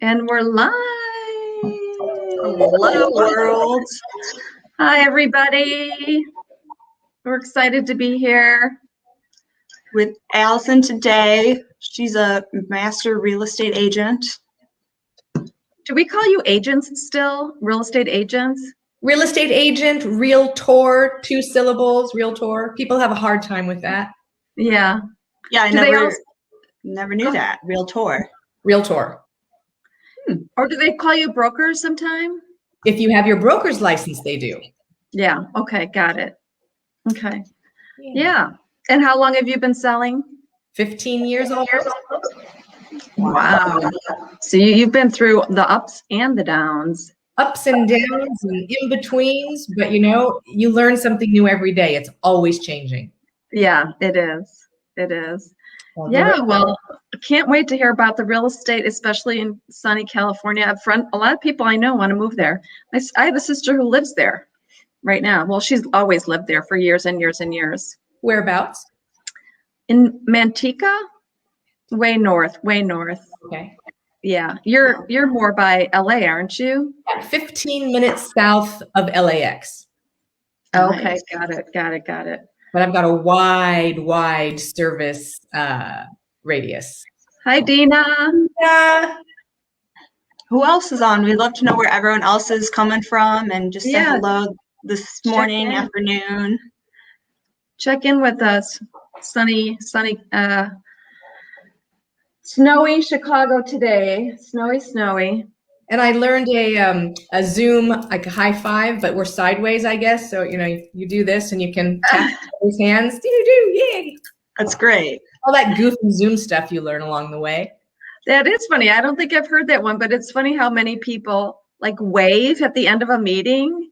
And we're live. Hello, world. Hi, everybody. We're excited to be here With Alison today. She's a master real estate agent. Do we call you agents still? Real estate agents? Real estate agent, realtor, 2 syllables, realtor. People have a hard time with that. Yeah. Yeah, I never knew that. Realtor. Realtor. Or do they call you brokers sometime? If you have your broker's license, they do. Yeah. Okay. Got it. Okay. Yeah. And how long have you been selling? 15 years old. Wow. So you've been through the ups and the downs. Ups and downs and in-betweens, but you learn something new every day. It's always changing. Yeah, it is. It is. Yeah, well, can't wait to hear about the real estate, especially in sunny California. A lot of people I know want to move there. I have a sister who lives there right now. Well, she's always lived there for years and years and years. Whereabouts? In Manteca, way north. Okay. Yeah, you're more by LA, aren't you? 15 minutes south of LAX. Okay, Nice. got it. But I've got a wide service radius. Hi, Dina. Who else is on? We'd love to know where everyone else is coming from and just say Yeah. hello this morning, in. afternoon. Check in with us. Sunny, snowy Chicago today. Snowy. And I learned a Zoom, like a high five, but we're sideways, I guess. So, you do this and you can tap his hands. Yay. That's great. All that goofy Zoom stuff you learn along the way. That is funny. I don't think I've heard that one, but it's funny how many people like wave at the end of a meeting.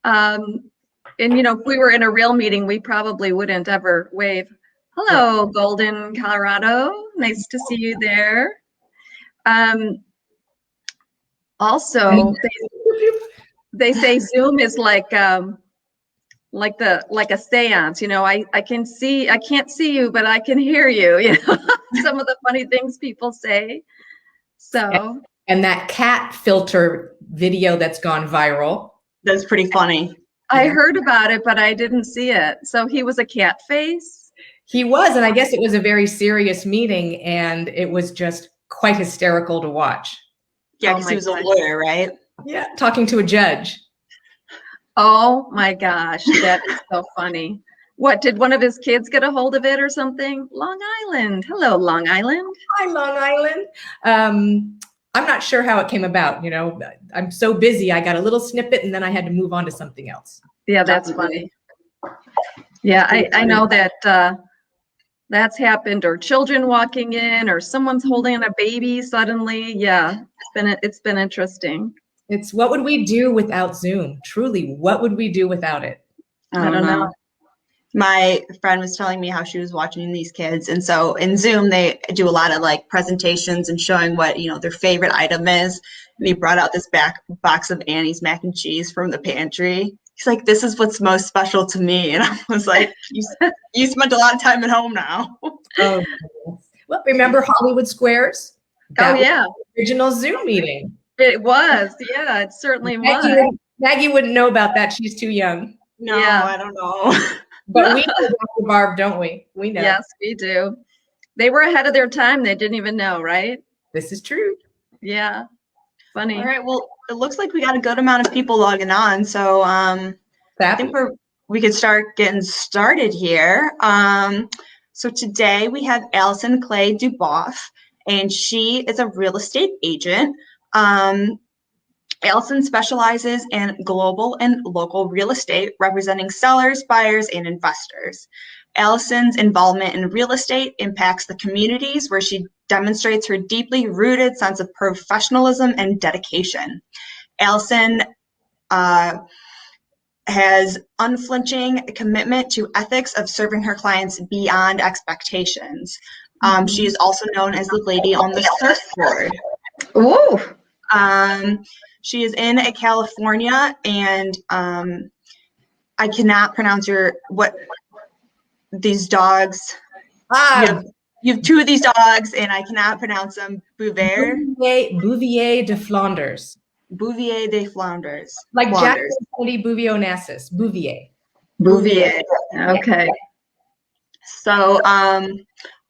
And if we were in a real meeting, we probably wouldn't ever wave. Hello, Golden, Colorado. Nice to see you there. Also, they say Zoom is like a seance. I can't see you, but I can hear you. Some of the funny things people say. So. And that cat filter video that's gone viral. That's pretty funny. I heard about it, but I didn't see it. So he was a cat face? He was, and I guess it was a very serious meeting, and it was just quite hysterical to watch. Yeah, because he was a lawyer, right? Yeah, talking to a judge. Oh my gosh, that is so funny. What, did one of his kids get a hold of it or something? Long Island. Hello, Long Island. Hi, Long Island. I'm not sure how it came about. I'm so busy. I got a little snippet and then I had to move on to something else. Yeah, that's funny. Yeah, I know that that's happened, or children walking in, or someone's holding a baby suddenly. Yeah, it's been interesting. It's what would we do without Zoom? Truly, what would we do without it? I don't know. My friend was telling me how she was watching these kids. And so in Zoom, they do a lot of like presentations and showing what, their favorite item is. And he brought out this box of Annie's mac and cheese from the pantry. He's like, this is what's most special to me. And I was like, you spent a lot of time at home now. Oh, well, remember Hollywood Squares? That was the original Zoom meeting. It was. Yeah, it certainly was. Maggie wouldn't know about that. She's too young. No, yeah. I don't know. But we know Dr. Barb, don't we? We know. Yes, we do. They were ahead of their time. They didn't even know, right? This is true. Yeah. Funny. All right. Well, it looks like we got a good amount of people logging on. So I think we could start getting started here. So today we have Alison Clay-Duboff, and she is a real estate agent. Alison specializes in global and local real estate, representing sellers, buyers, and investors. Alison's involvement in real estate impacts the communities where she demonstrates her deeply rooted sense of professionalism and dedication. Alison has unflinching commitment to ethics of serving her clients beyond expectations. She is also known as the lady on the surfboard. Ooh. She is in California, and I cannot pronounce what these dogs. You have two of these dogs, and I cannot pronounce them. Bouvier de Flanders. Bouvier de Flanders. Like Jack Flanders. Kennedy Bouvier Onassis. Bouvier. Bouvier. Okay. So,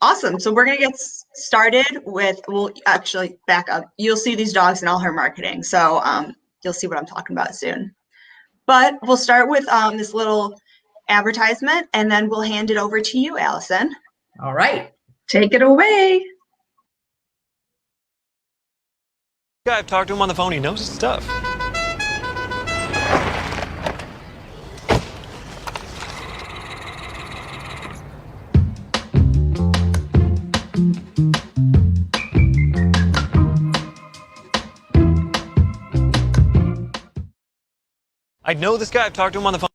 awesome. So we're going to get started with, we'll actually back up. You'll see these dogs in all her marketing. So you'll see what I'm talking about soon. But we'll start with this little advertisement, and then we'll hand it over to you, Allison. All right. Take it away. I've talked to him on the phone. He knows his stuff. I know this guy. I've talked to him on the phone.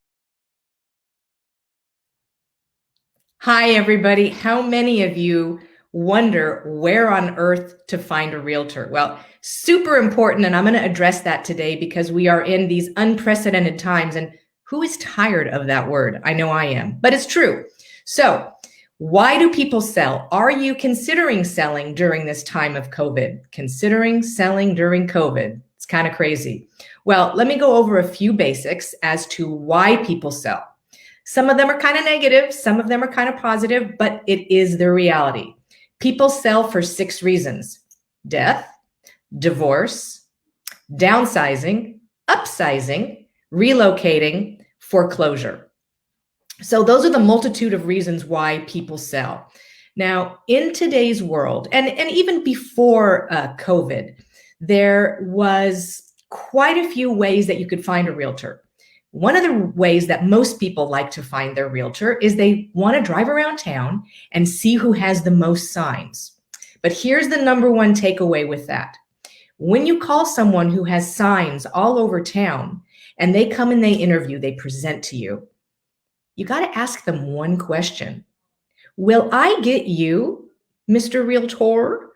Hi, everybody. How many of you wonder where on earth to find a realtor? Well, super important, and I'm going to address that today because we are in these unprecedented times, and who is tired of that word? I know I am, but it's true. So why do people sell? Are you considering selling during this time of COVID? Considering selling during COVID? It's kind of crazy. Well, let me go over a few basics as to why people sell. Some of them are kind of negative, some of them are kind of positive, but it is the reality. People sell for 6 reasons: death, divorce, downsizing, upsizing, relocating, foreclosure. So those are the multitude of reasons why people sell. Now, in today's world, and even before COVID, there was quite a few ways that you could find a realtor. One of the ways that most people like to find their realtor is they want to drive around town and see who has the most signs. But here's the number one takeaway with that. When you call someone who has signs all over town and they come and they interview, they present to you, you got to ask them one question. Will I get you, Mr. Realtor?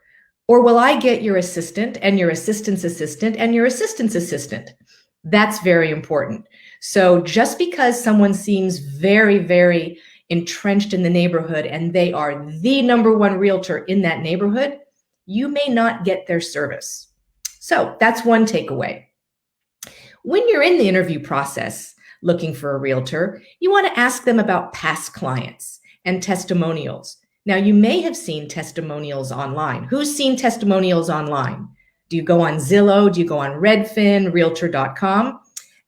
Or will I get your assistant and your assistant's assistant and your assistant's assistant? That's very important. So just because someone seems very, very entrenched in the neighborhood and they are the number one realtor in that neighborhood, you may not get their service. So that's one takeaway. When you're in the interview process looking for a realtor, you want to ask them about past clients and testimonials. Now, you may have seen testimonials online. Who's seen testimonials online? Do you go on Zillow? Do you go on Redfin, Realtor.com?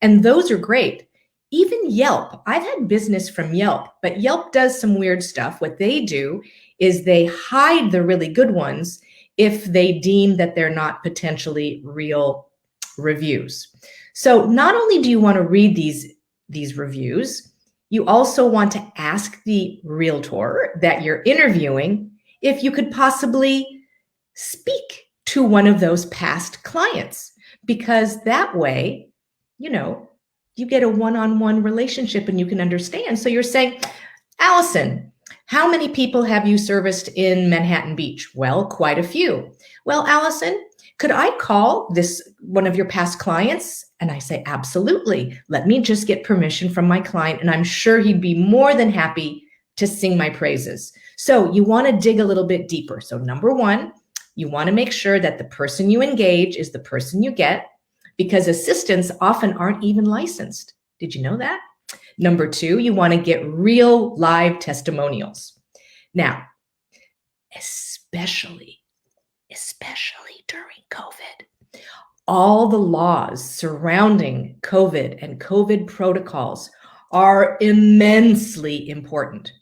And those are great. Even Yelp. I've had business from Yelp, but Yelp does some weird stuff. What they do is they hide the really good ones if they deem that they're not potentially real reviews. So not only do you want to read these reviews, you also want to ask the realtor that you're interviewing if you could possibly speak to one of those past clients, because that way, you get a one-on-one relationship and you can understand. So you're saying, Allison, how many people have you serviced in Manhattan Beach? Well, quite a few. Well, Allison, could I call this one of your past clients? And I say, absolutely. Let me just get permission from my client, and I'm sure he'd be more than happy to sing my praises. So you want to dig a little bit deeper. So number one, you want to make sure that the person you engage is the person you get, because assistants often aren't even licensed. Did you know that? Number two, you want to get real live testimonials. Now, especially during COVID, all the laws surrounding COVID and COVID protocols are immensely important.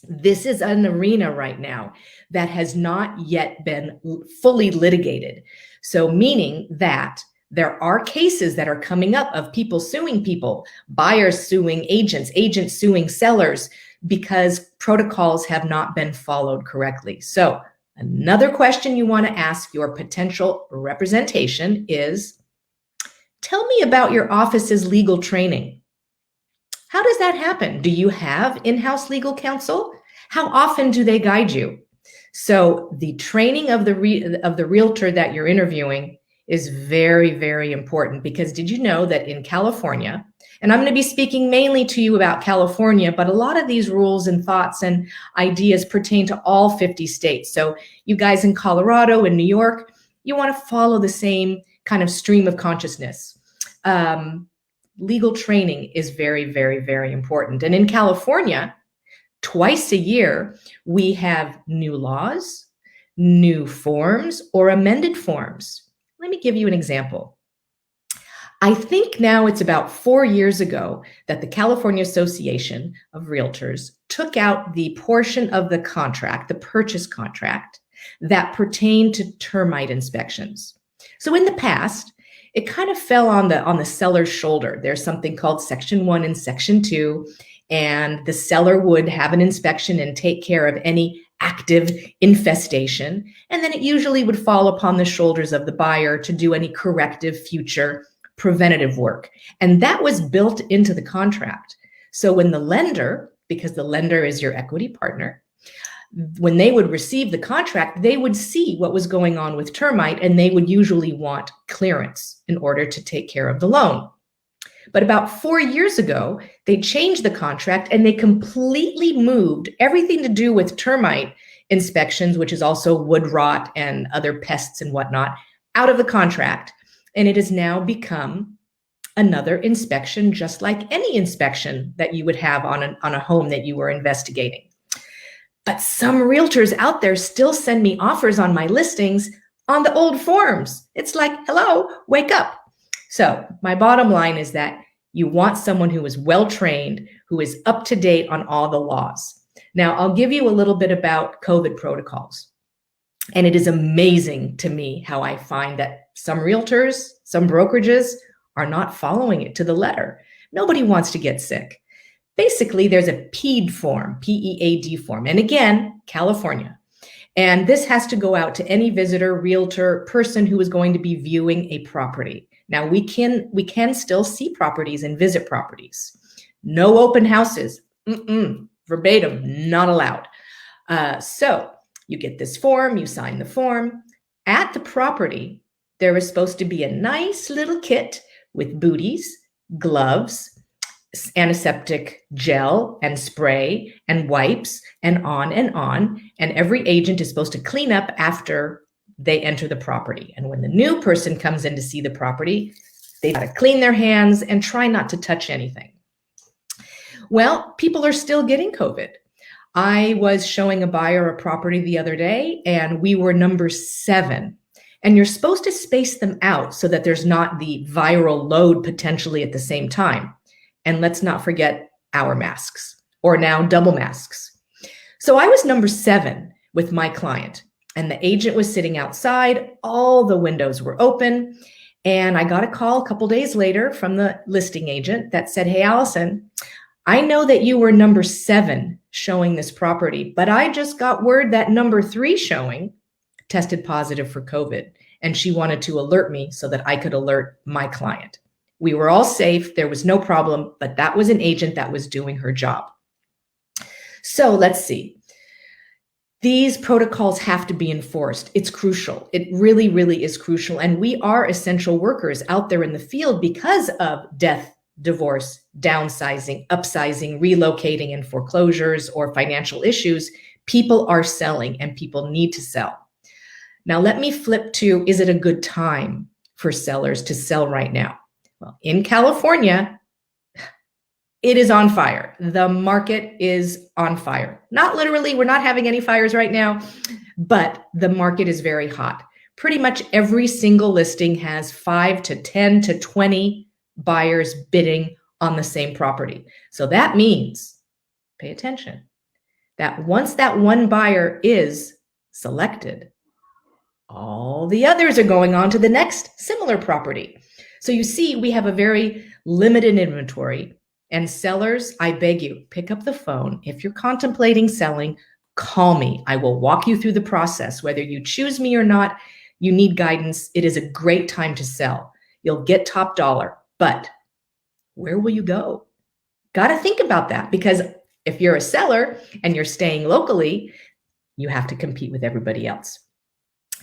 This is an arena right now that has not yet been fully litigated. So meaning that there are cases that are coming up of people suing people, buyers suing agents, agents suing sellers, because protocols have not been followed correctly. So another question you want to ask your potential representation is, tell me about your office's legal training. How does that happen? Do you have in-house legal counsel? How often do they guide you? So the training of the realtor that you're interviewing is very, very important, because did you know that in California, and I'm going to be speaking mainly to you about California, but a lot of these rules and thoughts and ideas pertain to all 50 states. So you guys in Colorado and New York, you want to follow the same kind of stream of consciousness. Legal training is very, very, very important. And in California, twice a year, we have new laws, new forms, or amended forms. Let me give you an example. I think now it's about 4 years ago that the California Association of Realtors took out the portion of the contract, the purchase contract, that pertained to termite inspections. So in the past, it kind of fell on the seller's shoulder. There's something called Section 1 and Section 2, and the seller would have an inspection and take care of any active infestation. And then it usually would fall upon the shoulders of the buyer to do any corrective future preventative work. And that was built into the contract. So when the lender, because the lender is your equity partner, when they would receive the contract, they would see what was going on with termite, and they would usually want clearance in order to take care of the loan. But about 4 years ago, they changed the contract and they completely moved everything to do with termite inspections, which is also wood rot and other pests and whatnot, out of the contract. And it has now become another inspection, just like any inspection that you would have on a home that you were investigating. But some realtors out there still send me offers on my listings on the old forms. It's like, hello, wake up. So my bottom line is that you want someone who is well-trained, who is up to date on all the laws. Now, I'll give you a little bit about COVID protocols. And it is amazing to me how I find that some realtors, some brokerages are not following it to the letter. Nobody wants to get sick. Basically, there's a PEAD form, P-E-A-D form. And again, California. And this has to go out to any visitor, realtor, person who is going to be viewing a property. Now, we can still see properties and visit properties. No open houses, verbatim, not allowed. So you get this form, you sign the form. At the property, there is supposed to be a nice little kit with booties, gloves, antiseptic gel and spray and wipes and on and on. And every agent is supposed to clean up after they enter the property. And when the new person comes in to see the property, they've got to clean their hands and try not to touch anything. Well, people are still getting COVID. I was showing a buyer a property the other day, and we were number 7. And you're supposed to space them out so that there's not the viral load potentially at the same time. And let's not forget our masks, or now double masks. So I was number 7 with my client, and the agent was sitting outside. All the windows were open. And I got a call a couple days later from the listing agent that said, "Hey, Allison, I know that you were number 7 showing this property, but I just got word that number 3 showing tested positive for COVID." And she wanted to alert me so that I could alert my client. We were all safe. There was no problem, but that was an agent that was doing her job. So let's see. These protocols have to be enforced. It's crucial. It really, really is crucial. And we are essential workers out there in the field because of death, divorce, downsizing, upsizing, relocating, and foreclosures or financial issues. People are selling and people need to sell. Now, let me flip to, is it a good time for sellers to sell right now? Well, in California, it is on fire. The market is on fire. Not literally, we're not having any fires right now, but the market is very hot. Pretty much every single listing has 5 to 10 to 20 buyers bidding on the same property. So that means, pay attention, that once that one buyer is selected, all the others are going on to the next similar property. So you see, we have a very limited inventory. And sellers, I beg you, pick up the phone. If you're contemplating selling, call me. I will walk you through the process. Whether you choose me or not, you need guidance. It is a great time to sell. You'll get top dollar, but where will you go? Got to think about that, because if you're a seller and you're staying locally, you have to compete with everybody else.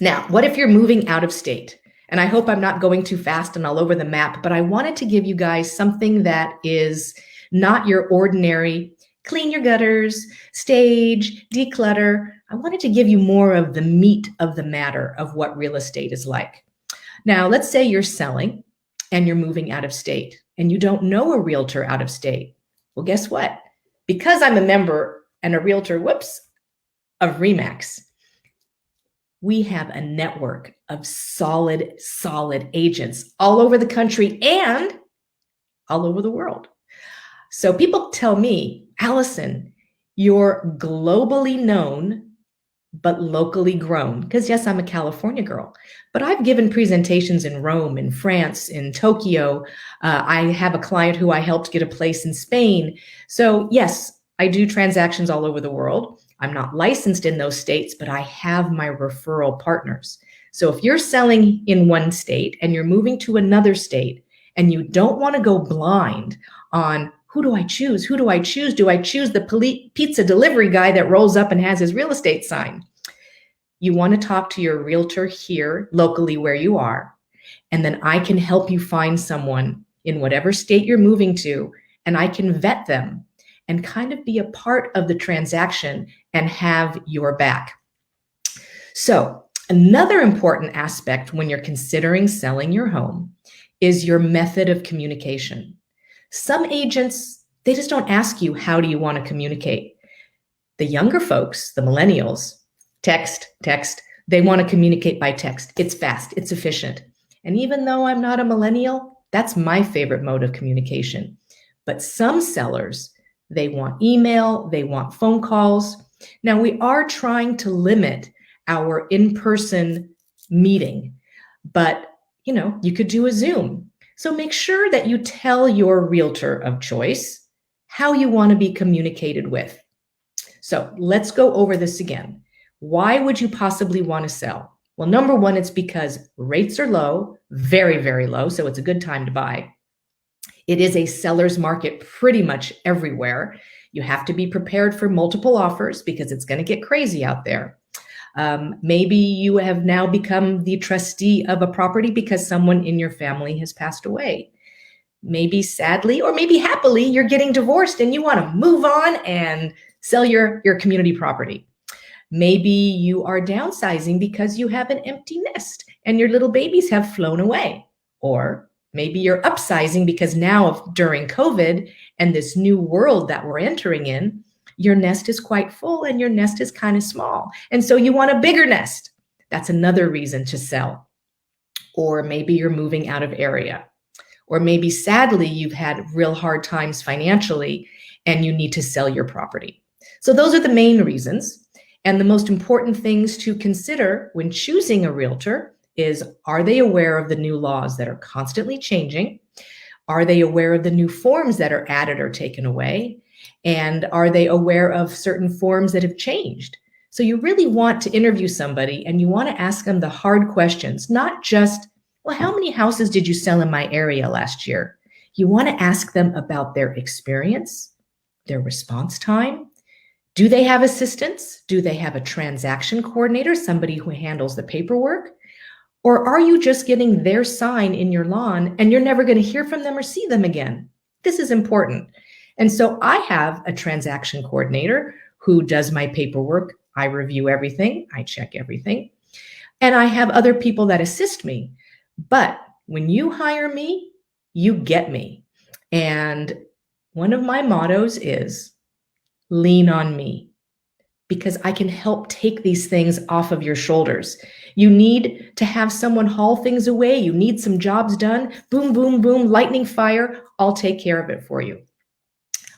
Now, what if you're moving out of state? And I hope I'm not going too fast and all over the map, but I wanted to give you guys something that is not your ordinary clean your gutters, stage, declutter. I wanted to give you more of the meat of the matter of what real estate is like. Now, let's say you're selling and you're moving out of state and you don't know a realtor out of state. Well, guess what? Because I'm a member and a realtor, of RE/MAX, we have a network of solid agents all over the country and all over the world. So people tell me, Alison, you're globally known, but locally grown. Because yes, I'm a California girl, but I've given presentations in Rome, in France, in Tokyo. I have a client who I helped get a place in Spain. So yes, I do transactions all over the world. I'm not licensed in those states, but I have my referral partners. So if you're selling in one state and you're moving to another state and you don't want to go blind on who do I choose? Who do I choose? Do I choose the pizza delivery guy that rolls up and has his real estate sign? You want to talk to your realtor here locally where you are, and then I can help you find someone in whatever state you're moving to, and I can vet them and kind of be a part of the transaction and have your back. So another important aspect when you're considering selling your home is your method of communication. Some agents, they just don't ask you, how do you want to communicate? The younger folks, the millennials, text, they want to communicate by text. It's fast, it's efficient. And even though I'm not a millennial, that's my favorite mode of communication. But some sellers, they want email, they want phone calls. Now we are trying to limit our in-person meeting, but you could do a Zoom. So make sure that you tell your realtor of choice how you want to be communicated with. So let's go over this again. Why would you possibly want to sell? Well, number one, it's because rates are low, very, very low. So it's a good time to buy. It is a seller's market pretty much everywhere. You have to be prepared for multiple offers because it's going to get crazy out there. Maybe you have now become the trustee of a property because someone in your family has passed away. Maybe sadly, or maybe happily, you're getting divorced and you want to move on and sell your community property. Maybe you are downsizing because you have an empty nest and your little babies have flown away. Or maybe you're upsizing because now during COVID and this new world that we're entering in, your nest is quite full and your nest is kind of small. And so you want a bigger nest. That's another reason to sell. Or maybe you're moving out of area. Or maybe sadly, you've had real hard times financially and you need to sell your property. So those are the main reasons. And the most important things to consider when choosing a realtor is, are they aware of the new laws that are constantly changing? Are they aware of the new forms that are added or taken away? And are they aware of certain forms that have changed? So you really want to interview somebody and you want to ask them the hard questions, not just, well, how many houses did you sell in my area last year? You want to ask them about their experience, their response time. Do they have assistants? Do they have a transaction coordinator, somebody who handles the paperwork? Or are you just getting their sign in your lawn and you're never going to hear from them or see them again? This is important. And so I have a transaction coordinator who does my paperwork. I review everything. I check everything. And I have other people that assist me. But when you hire me, you get me. And one of my mottos is lean on me, because I can help take these things off of your shoulders. You need to have someone haul things away. You need some jobs done. Boom, boom, boom, lightning fire. I'll take care of it for you.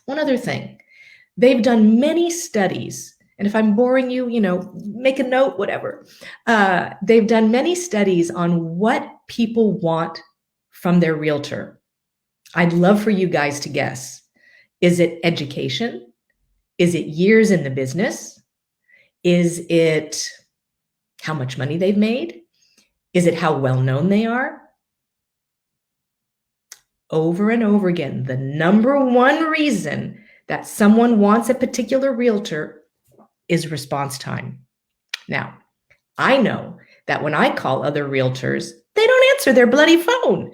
One other thing, they've done many studies, and if I'm boring you, make a note, whatever. They've done many studies on what people want from their realtor. I'd love for you guys to guess. Is it education? Is it years in the business? Is it how much money they've made? Is it how well known they are? Over and over again, the number one reason that someone wants a particular realtor is response time. Now, I know that when I call other realtors, they don't answer their bloody phone.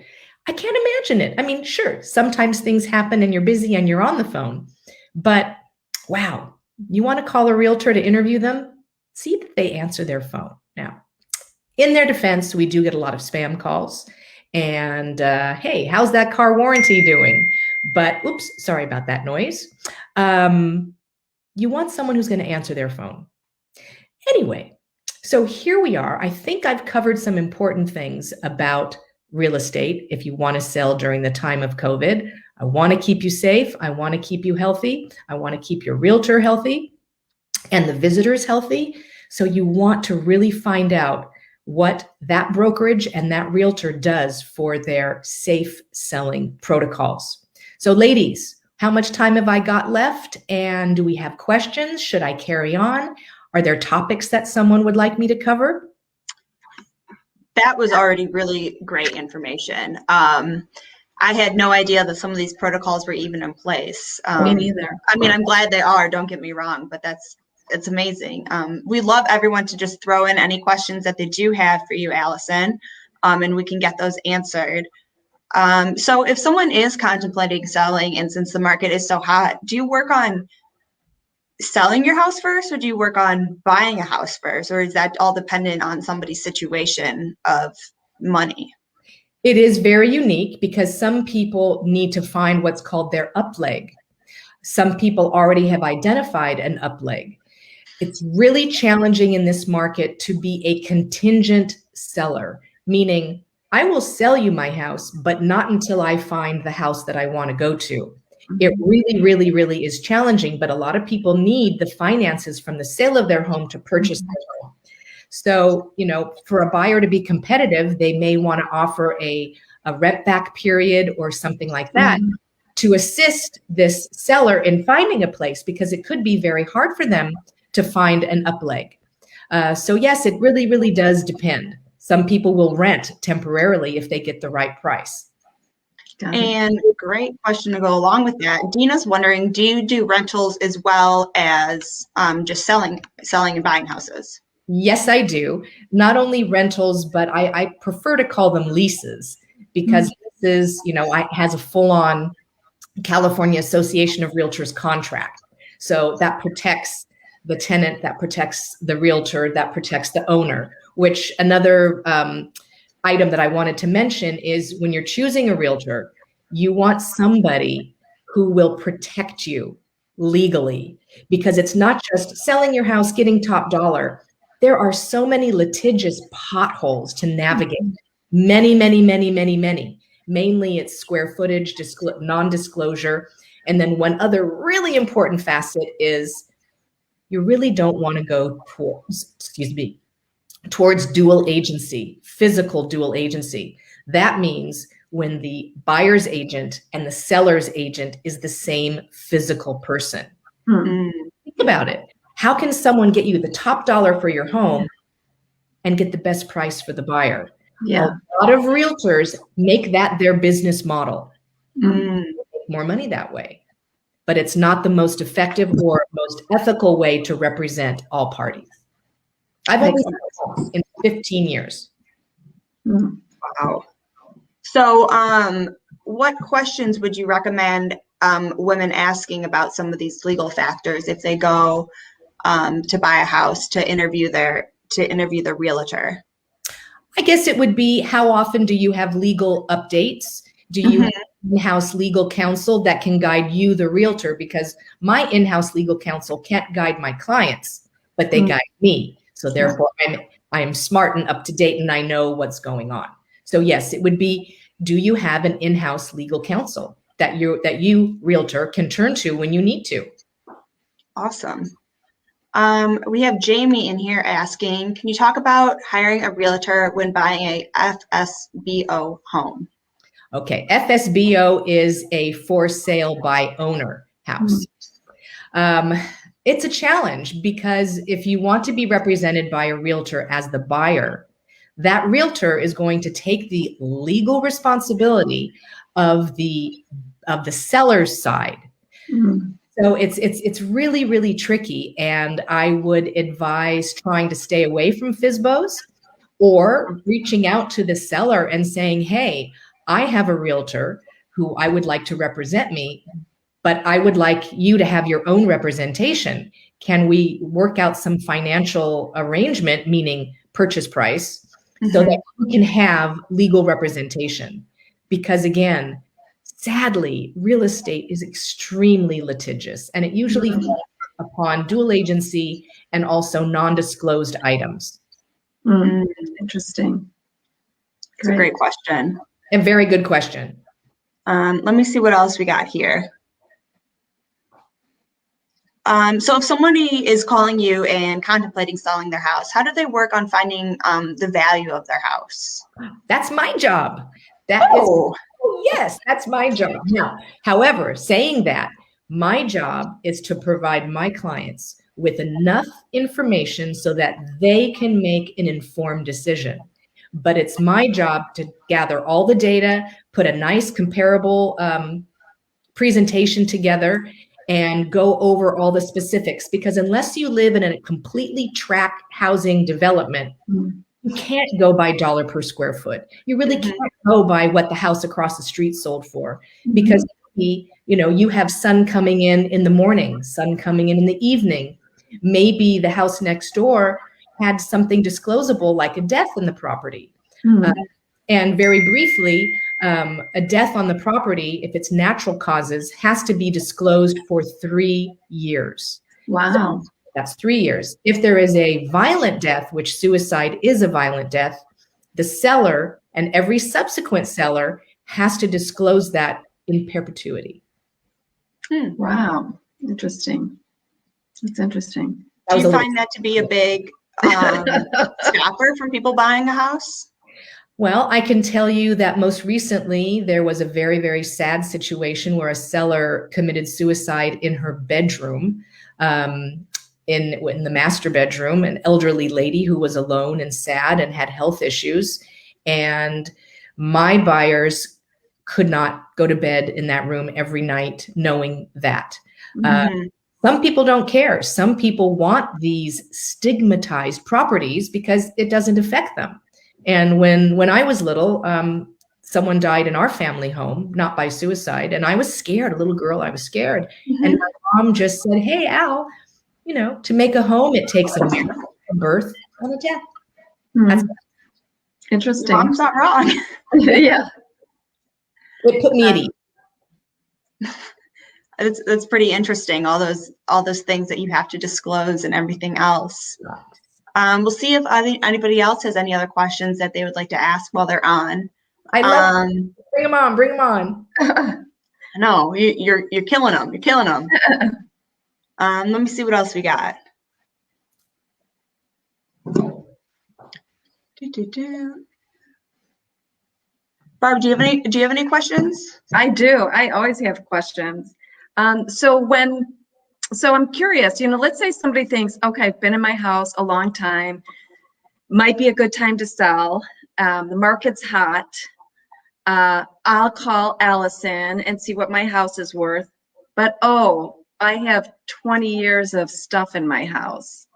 I can't imagine it. I mean, sure, sometimes things happen and you're busy and you're on the phone, but wow, you want to call a realtor to interview them? See that they answer their phone. Now, in their defense, we do get a lot of spam calls. And hey, how's that car warranty doing? But oops, sorry about that noise. You want someone who's going to answer their phone. Anyway, so here we are. I think I've covered some important things about real estate. If you want to sell during the time of COVID, I want to keep you safe. I want to keep you healthy. I want to keep your realtor healthy and the visitors healthy. So you want to really find out what that brokerage and that realtor does for their safe selling protocols. So ladies, how much time have I got left? And do we have questions? Should I carry on? Are there topics that someone would like me to cover? That was already really great information. I had no idea that some of these protocols were even in place. Me neither. I mean, I'm glad they are, don't get me wrong, but it's amazing. We love everyone to just throw in any questions that they do have for you, Alison, and we can get those answered. So if someone is contemplating selling, and since the market is so hot, do you work on selling your house first, or do you work on buying a house first, or is that all dependent on somebody's situation of money? It is very unique because some people need to find what's called their up leg. Some people already have identified an up leg. It's really challenging in this market to be a contingent seller, meaning I will sell you my house, but not until I find the house that I want to go to. It really, really, really is challenging, but a lot of people need the finances from the sale of their home to purchase their home. So, for a buyer to be competitive, they may want to offer a rent back period or something like that to assist this seller in finding a place, because it could be very hard for them to find an up leg. So yes, it really, really does depend. Some people will rent temporarily if they get the right price. And great question to go along with that. Dina's wondering, do you do rentals as well as just selling and buying houses? Yes, I do. Not only rentals, but I prefer to call them leases, because this is, has a full-on California Association of Realtors contract. So that protects the tenant, that protects the realtor, that protects the owner, which another item that I wanted to mention is when you're choosing a realtor, you want somebody who will protect you legally, because it's not just selling your house, getting top dollar. There are so many litigious potholes to navigate. Many, many, many, many, many. Mainly it's square footage, non-disclosure. And then one other really important facet is you really don't want to go towards dual agency, physical dual agency. That means when the buyer's agent and the seller's agent is the same physical person. Think about it. How can someone get you the top dollar for your home and get the best price for the buyer? Yeah. A lot of realtors make that their business model. Make more money that way. But it's not the most effective or most ethical way to represent all parties. I've only done this in 15 years. Wow. So what questions would you recommend women asking about some of these legal factors if they go to buy a house to interview the realtor? I guess it would be, how often do you have legal updates? Do you have in-house legal counsel that can guide you, the realtor? Because my in-house legal counsel can't guide my clients, but they guide me. So therefore, I'm smart and up to date, and I know what's going on. So yes, it would be, do you have an in-house legal counsel that you realtor can turn to when you need to? Awesome. We have Jamie in here asking, can you talk about hiring a realtor when buying a FSBO home? Okay, FSBO is a for sale by owner house. It's a challenge, because if you want to be represented by a realtor as the buyer, that realtor is going to take the legal responsibility of the seller's side. So it's really, really tricky. And I would advise trying to stay away from FSBOs, or reaching out to the seller and saying, hey, I have a realtor who I would like to represent me, but I would like you to have your own representation. Can we work out some financial arrangement, meaning purchase price, so that we can have legal representation? Because again, sadly, real estate is extremely litigious, and it usually falls upon dual agency and also non-disclosed items. Interesting. It's a great question. A very good question. Let me see what else we got here. So if somebody is calling you and contemplating selling their house, how do they work on finding the value of their house? That's my job. Yes, that's my job. Now, however, saying that, my job is to provide my clients with enough information so that they can make an informed decision. But it's my job to gather all the data, put a nice comparable presentation together, and go over all the specifics. Because unless you live in a completely tract housing development, you can't go by dollar per square foot. You really can't go by what the house across the street sold for, because you have sun coming in the morning, sun coming in the evening. Maybe the house next door had something disclosable like a death in the property. And very briefly, a death on the property, if it's natural causes, has to be disclosed for 3 years. Wow. So that's 3 years. If there is a violent death, which suicide is a violent death, the seller and every subsequent seller has to disclose that in perpetuity. Wow. Interesting. That's interesting. Do you find that to be a big stopper from people buying a house? Well, I can tell you that most recently there was a very, very sad situation where a seller committed suicide in her bedroom, in the master bedroom, an elderly lady who was alone and sad and had health issues. And my buyers could not go to bed in that room every night knowing that. Some people don't care. Some people want these stigmatized properties because it doesn't affect them. And when I was little, someone died in our family home, not by suicide. And I was scared, a little girl, I was scared. And my mom just said, hey, Al, to make a home, it takes a birth and a death. That's interesting. Your mom's not wrong. Yeah. It put me at ease. That's pretty interesting. All those things that you have to disclose and everything else. We'll see if anybody else has any other questions that they would like to ask while they're on. I love bring them on. Bring them on. No, you're killing them. You're killing them. Let me see what else we got. Barb, do you have any questions? I do. I always have questions. So I'm curious, let's say somebody thinks, okay, I've been in my house a long time, might be a good time to sell. The market's hot. I'll call Allison and see what my house is worth. But, I have 20 years of stuff in my house,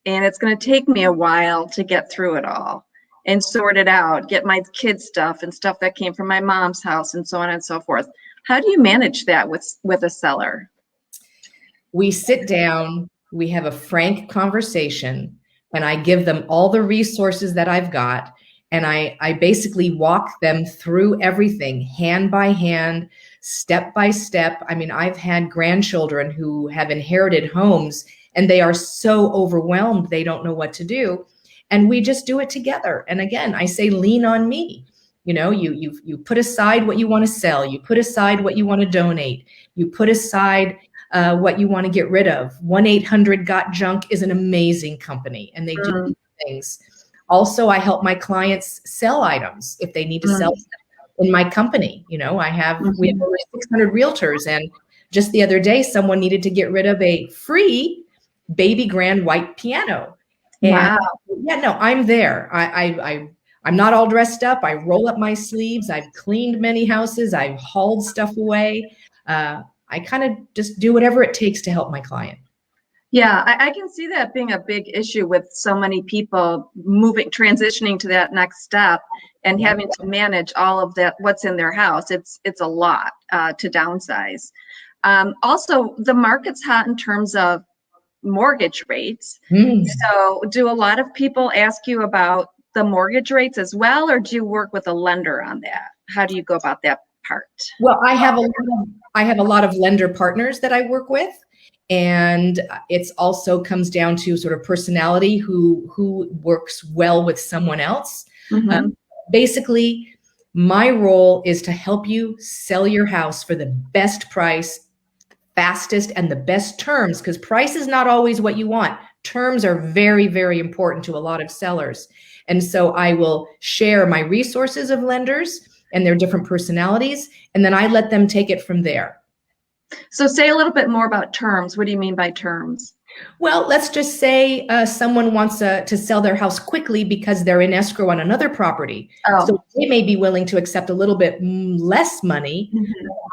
and it's going to take me a while to get through it all and sort it out, get my kids' stuff and stuff that came from my mom's house and so on and so forth. How do you manage that with a seller? We sit down, we have a frank conversation, and I give them all the resources that I've got. And I basically walk them through everything, hand by hand, step by step. I mean, I've had grandchildren who have inherited homes and they are so overwhelmed, they don't know what to do. And we just do it together. And again, I say, lean on me. You put aside what you want to sell. You put aside what you want to donate. You put aside what you want to get rid of. 1-800-GOT-JUNK is an amazing company, and they do things. Also, I help my clients sell items if they need to sell in my company. We have over 600 realtors, and just the other day, someone needed to get rid of a free baby grand white piano. And wow. Yeah, no, I'm there. I'm not all dressed up. I roll up my sleeves. I've cleaned many houses. I've hauled stuff away. I kind of just do whatever it takes to help my client. Yeah, I can see that being a big issue with so many people transitioning to that next step and having to manage all of that, what's in their house. It's a lot to downsize. Also, the market's hot in terms of mortgage rates. Mm. So do a lot of people ask you about the mortgage rates as well, or do you work with a lender on that? How do you go about that part? Well, I have a lot of lender partners that I work with, and it's also comes down to sort of personality, who works well with someone else. Mhm. Basically, my role is to help you sell your house for the best price, fastest, and the best terms, because price is not always what you want. Terms are very, very important to a lot of sellers. And so I will share my resources of lenders and their different personalities, and then I let them take it from there. So say a little bit more about terms. What do you mean by terms? Well, let's just say someone wants to sell their house quickly because they're in escrow on another property. Oh. So they may be willing to accept a little bit less money, Mhm.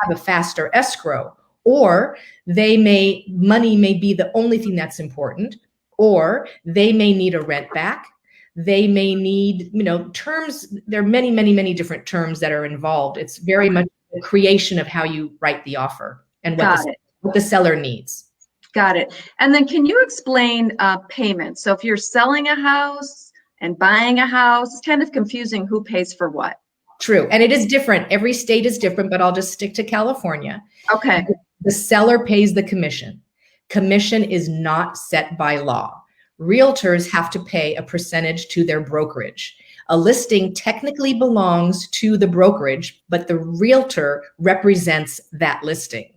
have a faster escrow, or money may be the only thing that's important, or they may need a rent back. They may need, terms. There are many, many, many different terms that are involved. It's very much the creation of how you write the offer and what the seller needs. Got it. And then can you explain payments? So if you're selling a house and buying a house, it's kind of confusing who pays for what. True. And it is different. Every state is different, but I'll just stick to California. Okay. The seller pays the commission. Commission is not set by law. Realtors have to pay a percentage to their brokerage. A listing technically belongs to the brokerage, but the realtor represents that listing.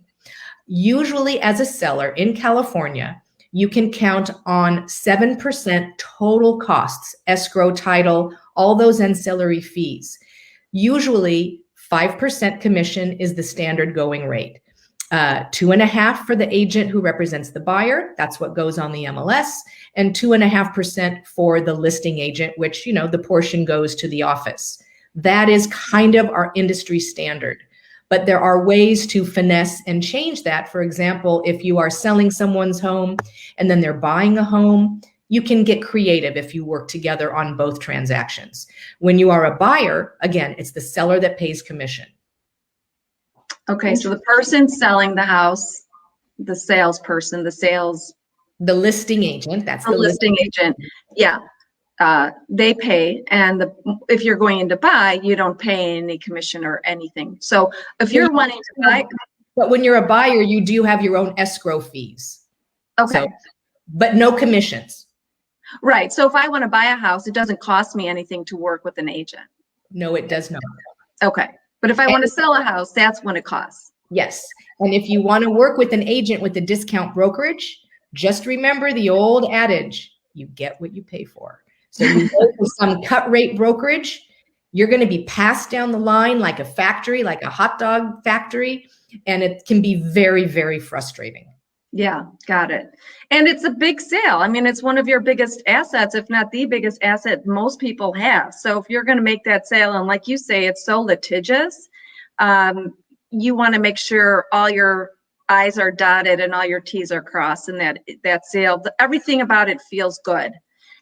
Usually, as a seller in California, you can count on 7% total costs, escrow, title, all those ancillary fees. Usually 5% commission is the standard going rate. 2.5% for the agent who represents the buyer. That's what goes on the MLS, and 2.5% for the listing agent, which, the portion goes to the office. That is kind of our industry standard. But there are ways to finesse and change that. For example, if you are selling someone's home and then they're buying a home, you can get creative if you work together on both transactions. When you are a buyer, again, it's the seller that pays commission. Okay, so the person selling the house, the salesperson, the listing agent, that's the listing agent. Yeah. They pay, and if you're going to buy, you don't pay any commission or anything. So if you're wanting to buy, but when you're a buyer, you do have your own escrow fees. Okay. But no commissions. Right. So if I want to buy a house, it doesn't cost me anything to work with an agent. No, it does not. Okay. But if I want to sell a house, that's when it costs. Yes. And if you want to work with an agent with a discount brokerage, just remember the old adage, you get what you pay for. So you go to some cut rate brokerage, you're going to be passed down the line like a factory, like a hot dog factory, and it can be very, very frustrating. Yeah, got it. And it's a big sale. I mean, it's one of your biggest assets, if not the biggest asset most people have. So if you're going to make that sale, and like you say, it's so litigious, you want to make sure all your I's are dotted and all your T's are crossed, and that sale, everything about it feels good.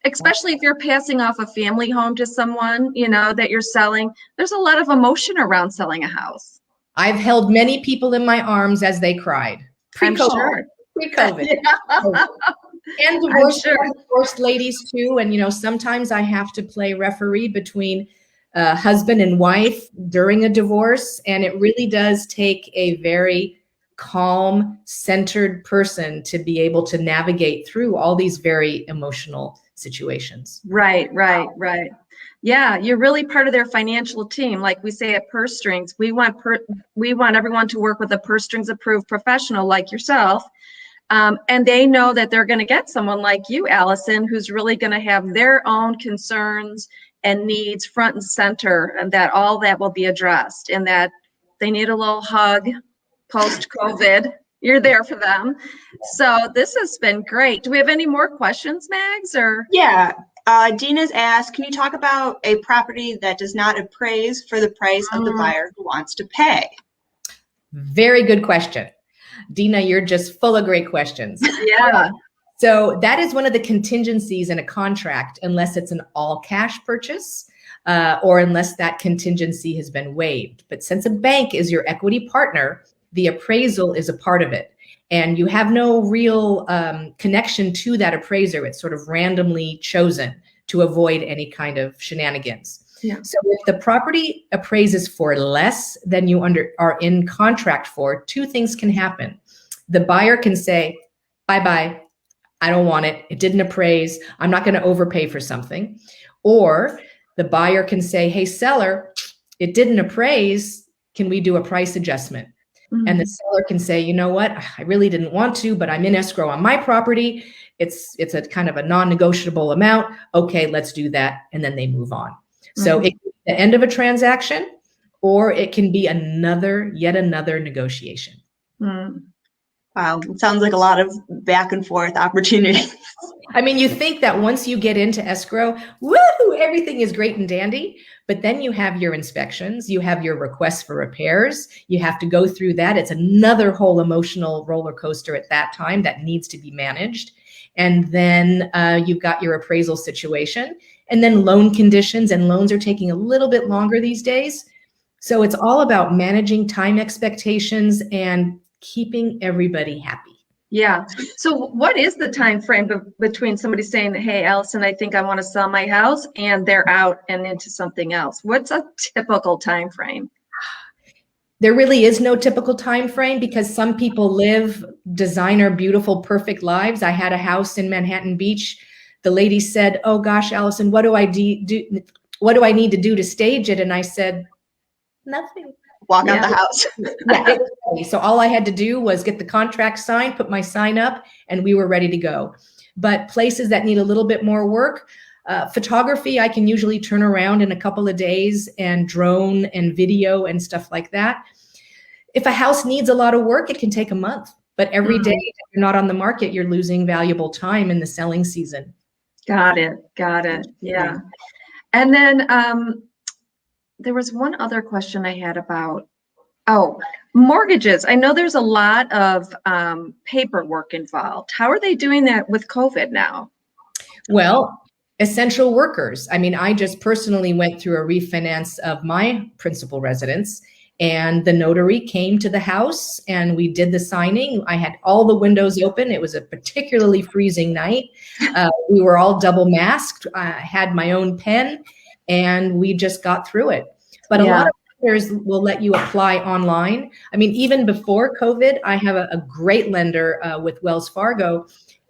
Especially if you're passing off a family home to someone, that you're selling. There's a lot of emotion around selling a house. I've held many people in my arms as they cried. Pre-COVID. Sure. Pre-COVID. Yeah. And divorced ladies too. And, sometimes I have to play referee between husband and wife during a divorce. And it really does take a very calm, centered person to be able to navigate through all these very emotional situations. Right. Yeah, you're really part of their financial team. Like we say at Purse Strings, we want everyone to work with a Purse Strings approved professional like yourself. And they know that they're going to get someone like you, Alison, who's really going to have their own concerns and needs front and center, and that all that will be addressed, and that they need a little hug post-COVID. You're there for them. So this has been great. Do we have any more questions, Mags? Or yeah, Dina's asked, can you talk about a property that does not appraise for the price of the buyer who wants to pay? Very good question. Dina, you're just full of great questions. Yeah. So that is one of the contingencies in a contract, unless it's an all cash purchase or unless that contingency has been waived. But since a bank is your equity partner, the appraisal is a part of it. And you have no real connection to that appraiser. It's sort of randomly chosen to avoid any kind of shenanigans. Yeah. So if the property appraises for less than you are in contract for, two things can happen. The buyer can say, bye-bye, I don't want it. It didn't appraise. I'm not going to overpay for something. Or the buyer can say, hey, seller, it didn't appraise. Can we do a price adjustment? Mm-hmm. And the seller can say, you know what, I really didn't want to, but I'm in escrow on my property. It's a kind of a non-negotiable amount. Okay, let's do that. And then they move on. So it can be the end of a transaction, or it can be yet another negotiation. Mm. Wow, it sounds like a lot of back and forth opportunities. I mean, you think that once you get into escrow, woo, everything is great and dandy, but then you have your inspections, you have your requests for repairs, you have to go through that. It's another whole emotional roller coaster at that time that needs to be managed. And then you've got your appraisal situation, and then loan conditions, and loans are taking a little bit longer these days. So it's all about managing time expectations and keeping everybody happy. Yeah. So what is the time frame between somebody saying, hey, Alison, I think I want to sell my house, and they're out and into something else? What's a typical time frame? There really is no typical time frame, because some people live designer, beautiful, perfect lives. I had a house in Manhattan Beach. The lady said, oh gosh, Alison, what do I do? What do I need to do to stage it? And I said, nothing. Walk out the house. Yeah, so all I had to do was get the contract signed, put my sign up, and we were ready to go. But places that need a little bit more work, photography, I can usually turn around in a couple of days, and drone and video and stuff like that. If a house needs a lot of work, it can take a month. But every day that you're not on the market, you're losing valuable time in the selling season. Got it. Yeah. And then there was one other question I had about, mortgages. I know there's a lot of paperwork involved. How are they doing that with COVID now? Well, essential workers. I mean, I just personally went through a refinance of my principal residence, and the notary came to the house and we did the signing. I had all the windows open. It was a particularly freezing night. We were all double masked. I had my own pen, and we just got through it. But a lot of lenders will let you apply online. I mean, even before COVID, I have a great lender with Wells Fargo,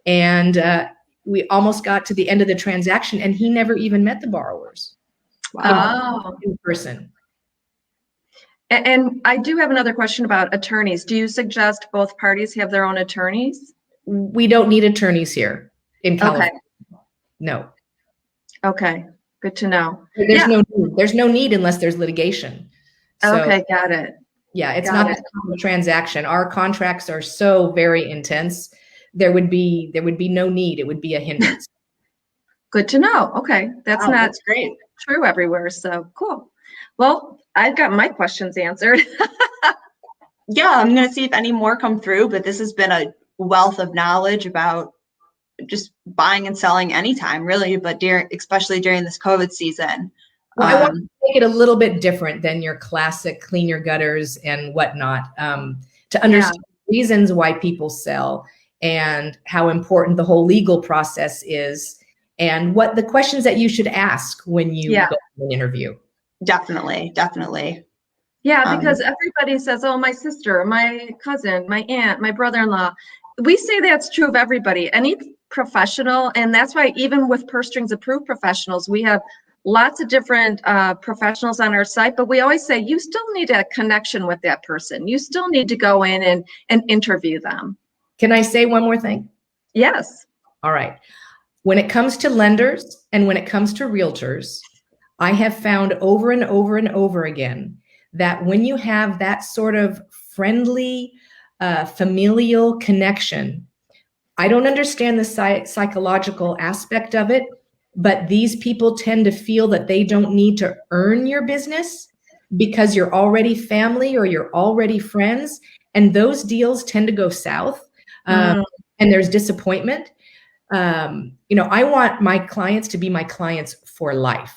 and we almost got to the end of the transaction, and he never even met the borrowers. Wow. In person. And I do have another question about attorneys. Do you suggest both parties have their own attorneys? We don't need attorneys here in California. Okay. No. Okay. Good to know. There's no need unless there's litigation. So, okay, got it. Yeah, it's not a transaction. Our contracts are so very intense. There would be no need. It would be a hindrance. Good to know. Okay, that's great. True everywhere. So cool. Well, I've got my questions answered. Yeah, I'm gonna see if any more come through, but this has been a wealth of knowledge about just buying and selling anytime, really, but especially during this COVID season. Well, I want to make it a little bit different than your classic clean your gutters and whatnot, to understand reasons why people sell and how important the whole legal process is, and what the questions that you should ask when you go to an interview. Definitely. Yeah, because everybody says, oh, my sister, my cousin, my aunt, my brother-in-law. We say that's true of everybody, any professional. And that's why even with Purse Strings Approved professionals, we have lots of different professionals on our site, but we always say you still need a connection with that person. You still need to go in and interview them. Can I say one more thing? Yes. All right. When it comes to lenders and when it comes to realtors, I have found over and over and over again that when you have that sort of friendly, familial connection, I don't understand the psychological aspect of it, but these people tend to feel that they don't need to earn your business because you're already family or you're already friends. And those deals tend to go south, and there's disappointment. I want my clients to be my clients for life.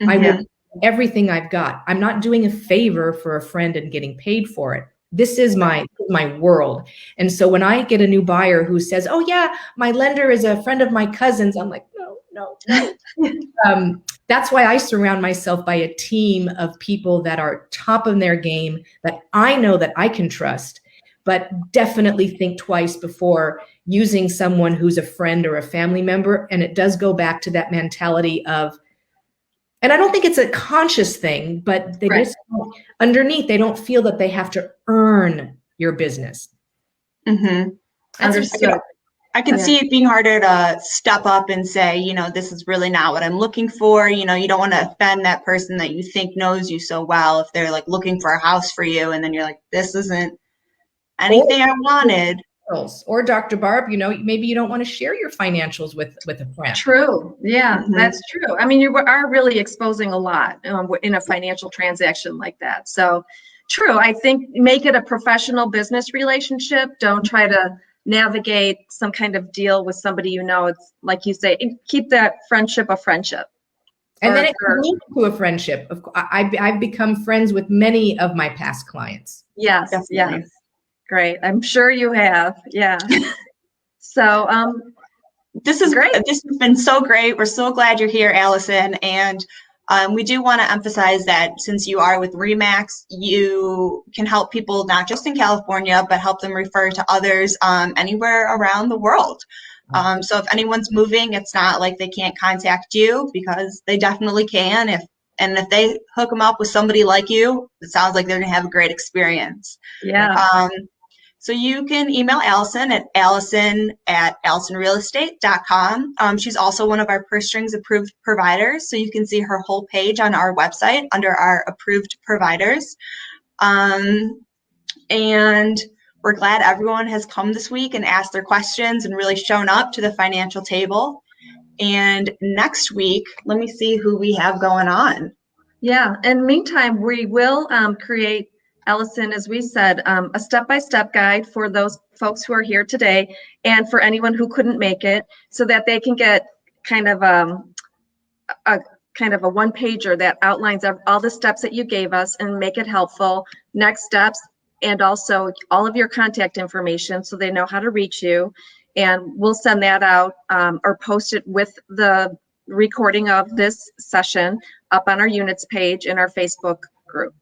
I Mhm. will everything I've got. I'm not doing a favor for a friend and getting paid for it. This is my world. And so when I get a new buyer who says, "Oh yeah, my lender is a friend of my cousin's," I'm like, no. That's why I surround myself by a team of people that are top of their game, that I know that I can trust, but definitely think twice before using someone who's a friend or a family member. And it does go back to that mentality of, and I don't think it's a conscious thing, but they Right. just underneath, they don't feel that they have to earn your business. Mhm. Understood. I can Yeah. see it being harder to step up and say, this is really not what I'm looking for. You don't want to offend that person that you think knows you so well if they're like looking for a house for you, and then you're like, this isn't anything I wanted. Or Dr. Barb, maybe you don't want to share your financials with a friend. True. Yeah, Mhm. that's true. I mean, you are really exposing a lot in a financial transaction like that. So true. I think make it a professional business relationship. Don't try to navigate some kind of deal with somebody it's like you say, keep that friendship a friendship. And then it Or- can lead to a friendship. I've become friends with many of my past clients. Yes, Definitely. yes. Great. I'm sure you have. Yeah. So, This great. has been so great. We're so glad you're here, Allison. And we do want to emphasize that since you are with Remax, you can help people not just in California, but help them refer to others anywhere around the world. So if anyone's moving, it's not like they can't contact you, because they definitely can. If they hook them up with somebody like you, it sounds like they're going to have a great experience. Yeah. So you can email Allison at allison@allisonrealestate.com. She's also one of our purse strings approved providers, so you can see her whole page on our website under our approved providers. And we're glad everyone has come this week and asked their questions and really shown up to the financial table. And next week, let me see who we have going on. Yeah. And meantime, we will create, Allison, as we said, a step-by-step guide for those folks who are here today and for anyone who couldn't make it, so that they can get kind of a one-pager that outlines all the steps that you gave us and make it helpful, next steps, and also all of your contact information so they know how to reach you. And we'll send that out or post it with the recording of this session up on our units page in our Facebook group.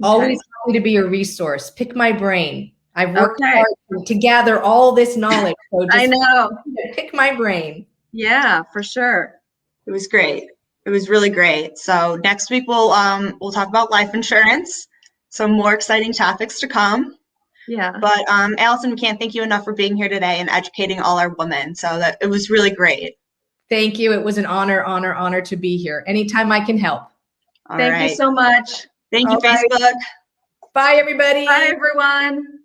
Always happy to be a resource. Pick my brain. I've worked Okay. hard to gather all this knowledge. So just I know. pick my brain. Yeah, for sure. It was great. It was really great. So next week we'll talk about life insurance. Some more exciting topics to come. Yeah. But Allison, we can't thank you enough for being here today and educating all our women. So that it was really great. Thank you. It was an honor to be here. Anytime I can help. All Thank right. you so much. Thank you, All right. Facebook. Bye, everybody. Bye, everyone.